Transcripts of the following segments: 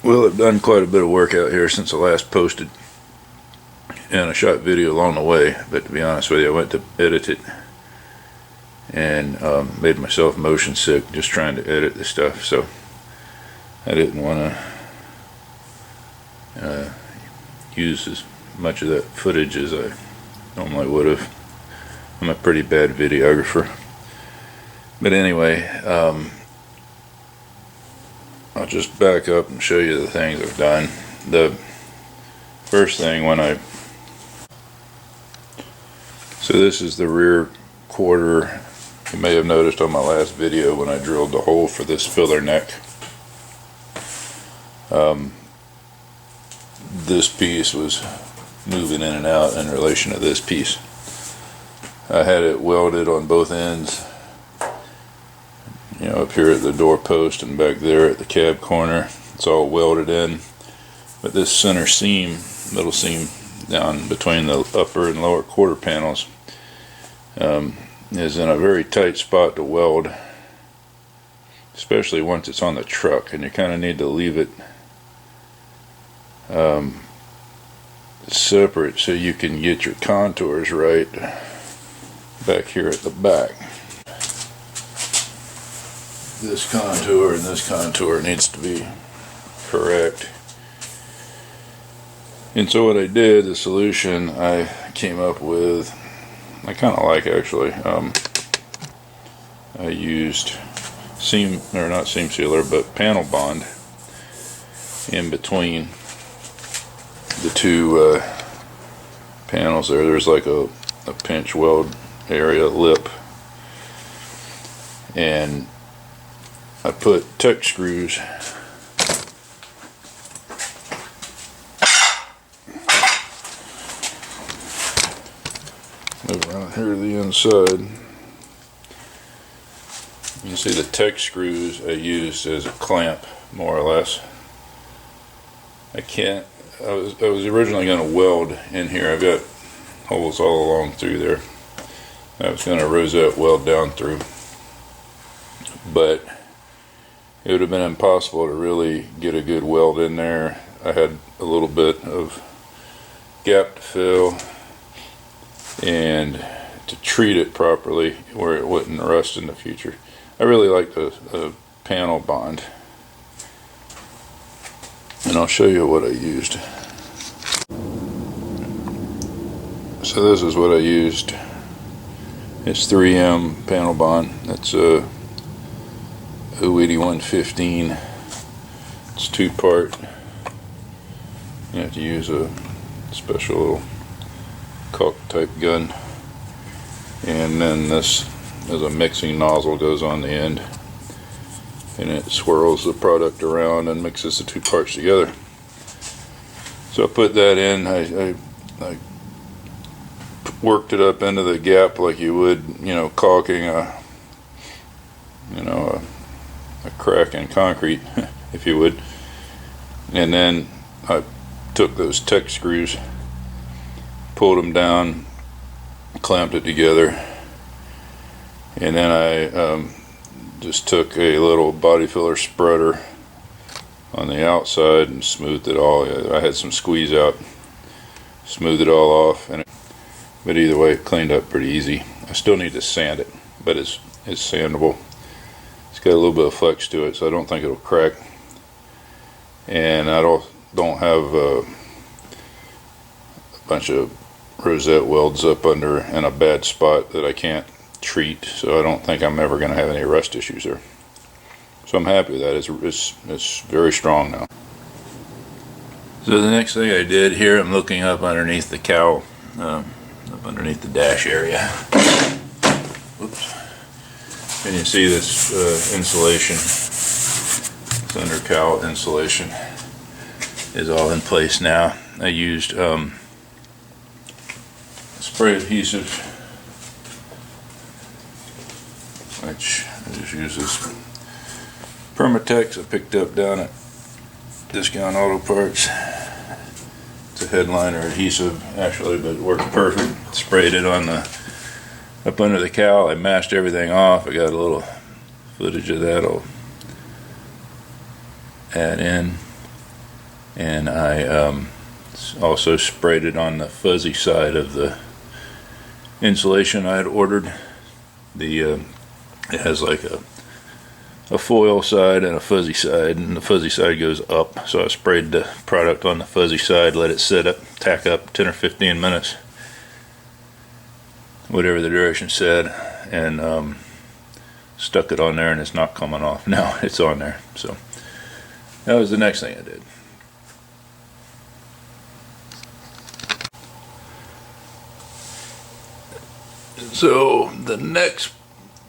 Well, I've done quite a bit of work out here since I last posted, and I shot video along the way, but to be honest with you, I went to edit it and made myself motion sick just trying to edit the stuff, so I didn't want to use as much of that footage as I normally would have. I'm a pretty bad videographer. But anyway, I'll just back up and show you the things I've done. The first thing so this is the rear quarter. You may have noticed on my last video when I drilled the hole for this filler neck. This piece was moving in and out in relation to this piece. I had it welded on both ends, you know, up here at the door post and back there at the cab corner. It's all welded in, but this center seam, middle seam down between the upper and lower quarter panels is in a very tight spot to weld, especially once it's on the truck, and you kind of need to leave it separate so you can get your contours right back here at the back. This contour and this contour needs to be correct. And so what I did, the solution I came up with, I kind of like actually. I used not seam sealer, but panel bond in between the two panels there. There's like a pinch weld area lip, and I put tuck screws move around here to the inside. You can see the tuck screws I used as a clamp, more or less. I was originally going to weld in here. I've got holes all along through there. I was going to rosette weld down through, but it would have been impossible to really get a good weld in there. I had a little bit of gap to fill and to treat it properly where it wouldn't rust in the future. I really like the panel bond, and I'll show you what I used. So this is what I used. It's 3M panel bond. That's a 08115. It's 2-part. You have to use a special little caulk type gun, and then this is a mixing nozzle, goes on the end, and it swirls the product around and mixes the two parts together. So I put that in. I worked it up into the gap like you would, you know, caulking a crack in concrete, if you would. And then I took those tuck screws, pulled them down, clamped it together, and then I just took a little body filler spreader on the outside and smoothed it all. I had some squeeze out, smoothed it all off, but either way it cleaned up pretty easy. I still need to sand it, but it's sandable. It's got a little bit of flex to it, so I don't think it'll crack. And I don't have a bunch of rosette welds up under in a bad spot that I can't treat, so I don't think I'm ever going to have any rust issues there. So I'm happy with that. It's very strong now. So the next thing I did here, I'm looking up underneath the cowl, up underneath the dash area. Whoops. And you see this insulation, this under cowl insulation is all in place now. I used spray adhesive, which I just use this Permatex I picked up down at Discount Auto Parts. It's a headliner adhesive actually, but it works perfect. Sprayed it on the up under the cowl. I mashed everything off. I got a little footage of that I'll add in. and I also sprayed it on the fuzzy side of the insulation I had ordered. It has like a foil side and a fuzzy side, and the fuzzy side goes up, so I sprayed the product on the fuzzy side, let it sit up, tack up 10 or 15 minutes, whatever the direction said, and stuck it on there, and it's not coming off. Now it's on there. So that was the next thing I did. So the next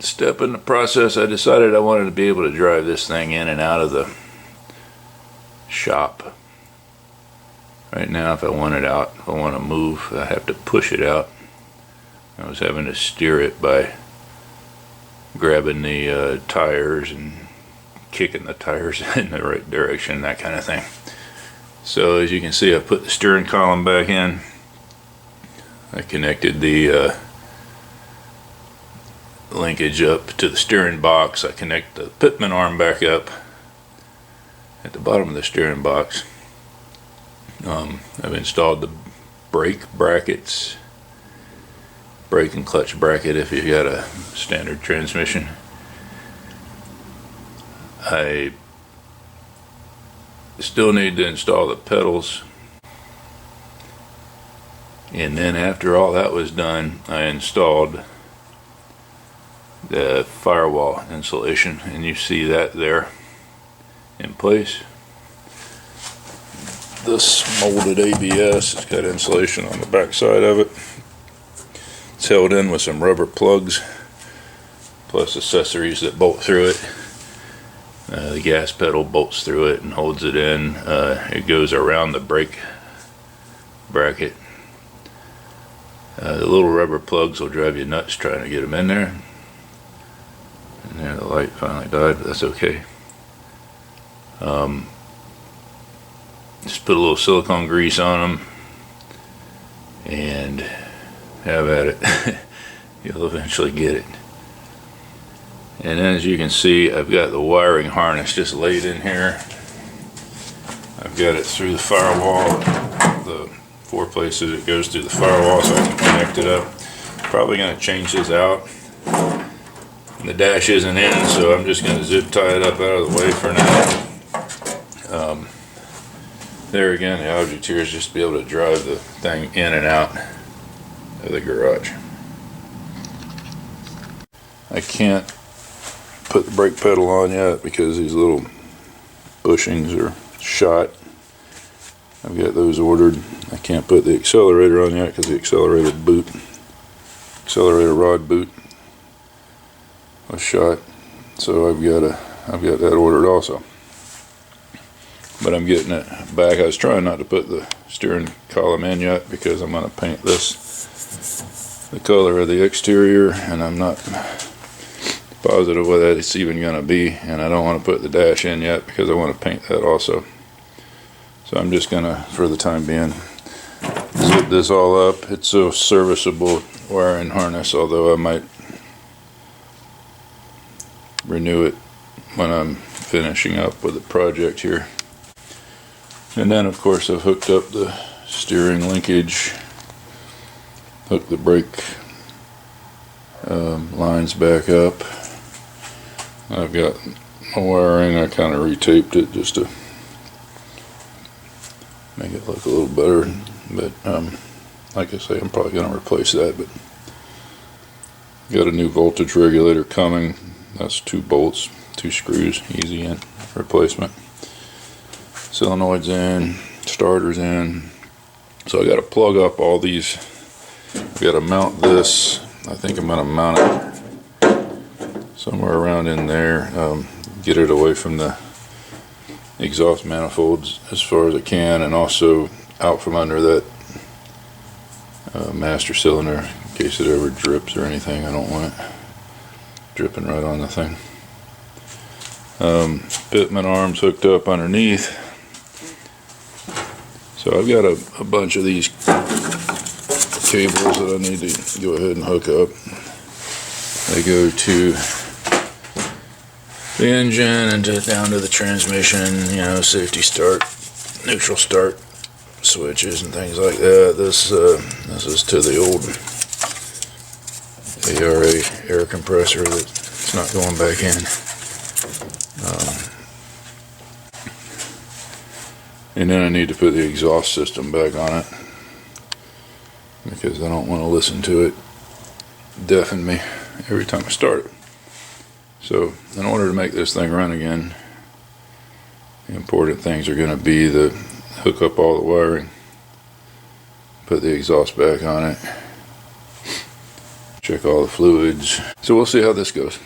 step in the process, I decided I wanted to be able to drive this thing in and out of the shop. Right now, if I want it out, if I want to move, I have to push it out. I was having to steer it by grabbing the tires and kicking the tires in the right direction, that kind of thing. So as you can see, I put the steering column back in. I connected the linkage up to the steering box. I connect the pitman arm back up at the bottom of the steering box. I've installed the brake brackets, brake and clutch bracket if you've got a standard transmission. I still need to install the pedals, and then after all that was done, I installed the firewall insulation, and you see that there in place. This molded ABS has got insulation on the back side of it. It's held in with some rubber plugs plus accessories that bolt through it. The gas pedal bolts through it and holds it in. It goes around the brake bracket. The little rubber plugs will drive you nuts trying to get them in there. And there, the light finally died, but that's okay. Just put a little silicone grease on them and have at it. You'll eventually get it. And then, as you can see, I've got the wiring harness just laid in here. I've got it through the firewall, the 4 places it goes through the firewall, so I can connect it up. Probably going to change this out. The dash isn't in, so I'm just going to zip tie it up out of the way for now. There again, the object here is just to be able to drive the thing in and out of the garage. I can't put the brake pedal on yet because these little bushings are shot. I've got those ordered. I can't put the accelerator on yet because the accelerator rod boot was shot. So I've got that ordered also. But I'm getting it back. I was trying not to put the steering column in yet because I'm going to paint this the color of the exterior, and I'm not positive what it's even going to be, and I don't want to put the dash in yet because I want to paint that also. So I'm just going to, for the time being, zip this all up. It's a serviceable wiring harness, although I might renew it when I'm finishing up with the project here. And then, of course, I've hooked up the steering linkage, hooked the brake lines back up. I've got my wiring. I kind of retaped it just to make it look a little better. But like I say, I'm probably going to replace that. But got a new voltage regulator coming. That's 2 bolts, 2 screws, easy in replacement. Solenoids in, starters in. So I got to plug up all these. I've got to mount this. I think I'm going to mount it somewhere around in there. Get it away from the exhaust manifolds as far as I can, and also out from under that master cylinder in case it ever drips or anything. I don't want it dripping right on the thing. Pitman arms hooked up underneath. So I've got a bunch of these cables that I need to go ahead and hook up. They go to the engine and down to the transmission, you know, safety start, neutral start switches and things like that. This is to the old ARA air compressor that's not going back in. And then I need to put the exhaust system back on it because I don't want to listen to it deafen me every time I start it. So in order to make this thing run again, the important things are going to be the hook up all the wiring, put the exhaust back on it, check all the fluids. So we'll see how this goes.